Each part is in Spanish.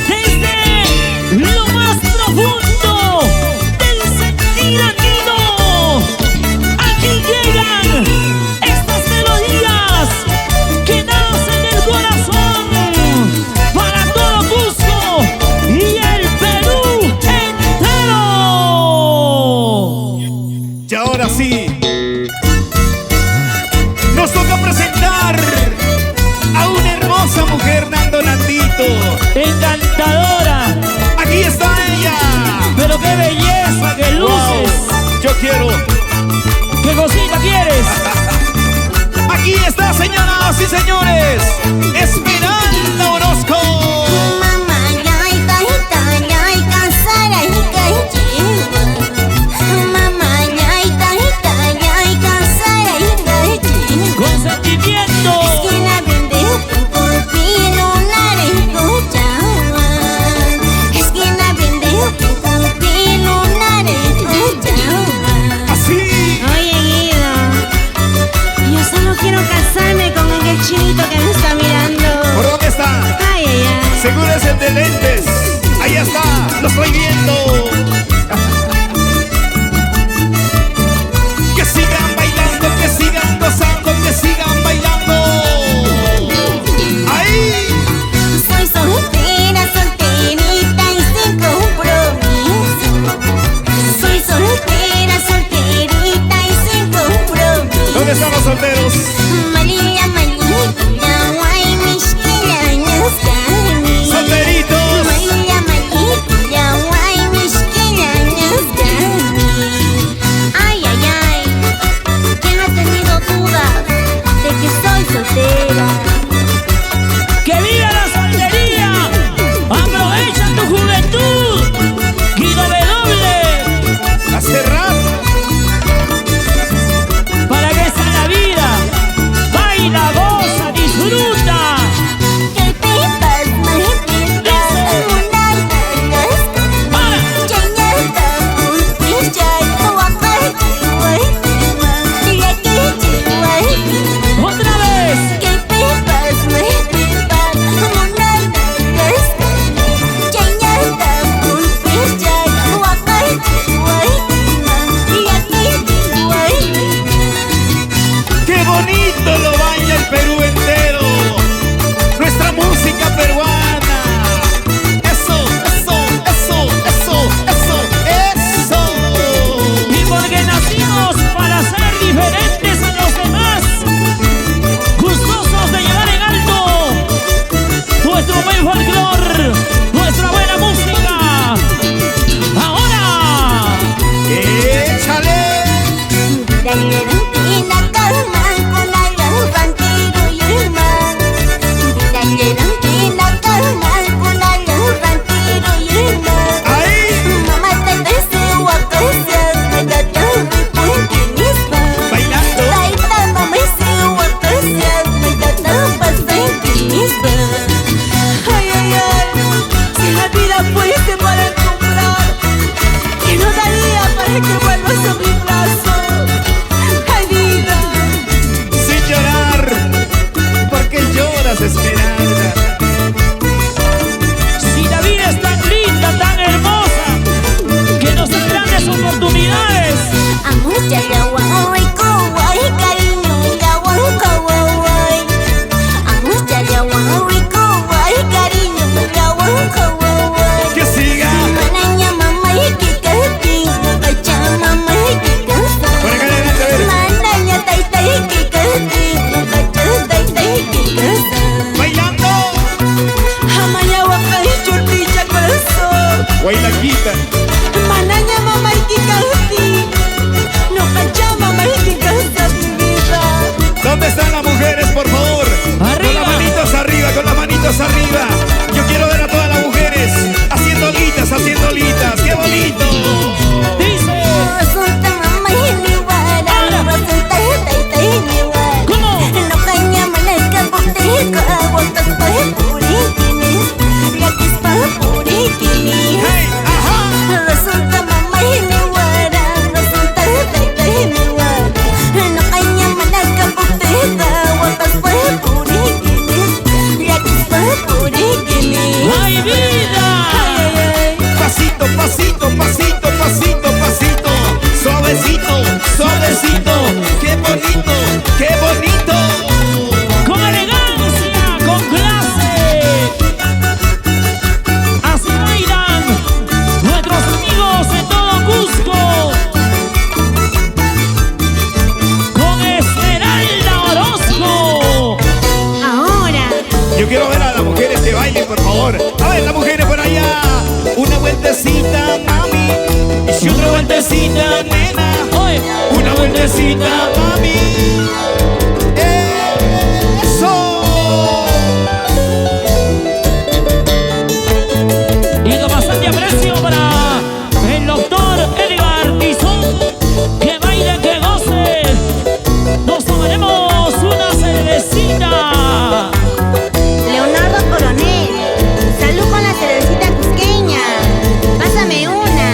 Desde lo más profundo del sentir andino, aquí llegan estas melodías que nacen del corazón para todo Cusco y el Perú entero. Y ahora sí, nos toca presentar a una hermosa mujer, Nando Nandito. Encantadora, Aquí está ella. pero qué belleza, qué luces. Wow, yo quiero. ¿Qué cosita quieres? Aquí está, señoras y señores, Esmeralda Orozco. Con sentimiento. Así. Oye, Guido, yo solo quiero casarme con aquel chinito que me está mirando. ¿Por dónde está? Ay, ay, ay. Seguro es el de lentes. Ahí está, lo estoy viendo. Que sigan bailando, que sigan gozando, que sigan bailando. Ahí. Soy soltera, solterita y sin compromiso. Soy soltera, solterita y sin compromiso. ¿Dónde están los solteros? María, María, guay, mishkila, ñascani. Solteritos. María, María, guay, mishkila, ñascani. Ay, ay, ay, ¿quién ha tenido dudas de que soy soltera? ¡Que viva la soltería! ¡Aprovecha tu juventud! ¡Guido W! Hace rato. Para que esa es la vida. Baila, goza, disfruta. Que pepas, maripitas, munanas. Para. Chayata, pulpillas, huacate, huaytima, yaquiche, huaytima. Otra vez. Que pepas, maripitas, munanas. Chayata, pulpillas, huacate, huaytima, yaquiche, huaytima. ¡Qué bonito lo baila el Perú entero! Nuestra música peruana. Eso, eso, eso, eso, eso, eso. Y porque nacimos para ser diferentes a los demás, gustosos de llevar en alto nuestro buen folclor, nuestra buena música. Ahora. ¡Échale! La calma con la levantero y el mar. La calma con la levantero y el mar. ¡Ahí! Mamá te deseo a casar, me da todo porque mis padres. Bailando. Taita mamá deseo a casar, me da todo porque mis padres. Ay, ay, ay, si la vida fuese para comprar, que no daría para que vuelvas a mi brazo. Ay, vida. Sin llorar, porque lloras, Esmeralda. Si la vida es tan linda, tan hermosa, que nos da grandes oportunidades. Mucha agua, ay, ay, cariño, el agua, ay. Mucha agua, ay, cariño, el agua, ay. Que siga. Manaña, mamá, y que cati, cacha, mamá, y que casa. Por acá adelante, a ver. Manaña, taita, y que cati, cacha, taita, y que casa. Bailando. Amaya, guapa, y churtilla, corazón. Guaylaquita. Manaña, mamá, y que cati. No cacha, mamá, y que casa, mi vida. ¿Dónde están las mujeres, por favor? Arriba. Con las manitos arriba, con las manitos arriba. Yo quiero ver a todas las mujeres haciendo olitas, haciendo olitas. ¡Qué bonito! Dice. Resulta mamá y mi guara, resulta taita y mi guara. ¿Cómo? No caña malesca boteca, botas pa' puriquines, gratis pa' puriquines. ¡Hey! ¡Ajá! Resulta mamá y mi guara, resulta taita y mi guara. No caña malesca boteca, botas pa' puriquines, gratis pa' vueltecita, mami, y otra vueltecita, nena. Una vueltecita, mami. ¡Eso! Y con bastante aprecio para el doctor Edgar Tizón, que baile, que goce. Nos tomaremos una cervecita. Leonardo Coronel, salud con la cervecita cusqueña. Pásame una.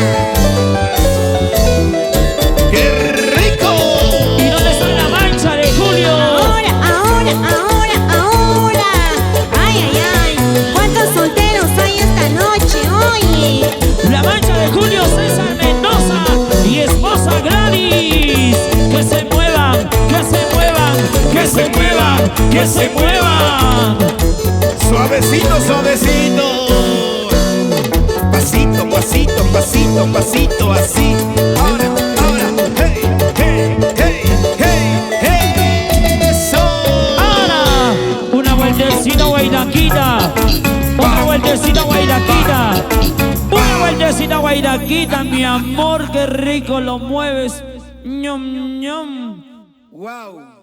¡Qué rico! ¿Y dónde está la mancha de Julio? Ahora. Ay, ay, ay. ¿Cuántos solteros hay esta noche? Oye. La mancha de Julio César Mendoza y esposa Gladys. Que se muevan, que se muevan, que se muevan, que se muevan. Suavecito, suavecito. Pasito, pasito, pasito, pasito, así. Ahora, hey, hey, hey, hey, hey. Eso. Ahora, una vueltecita guairaquita. Otra vueltecita guairaquita. Una vueltecita guairaquita, mi amor, qué rico lo mueves. Ñom, ñom. Wow.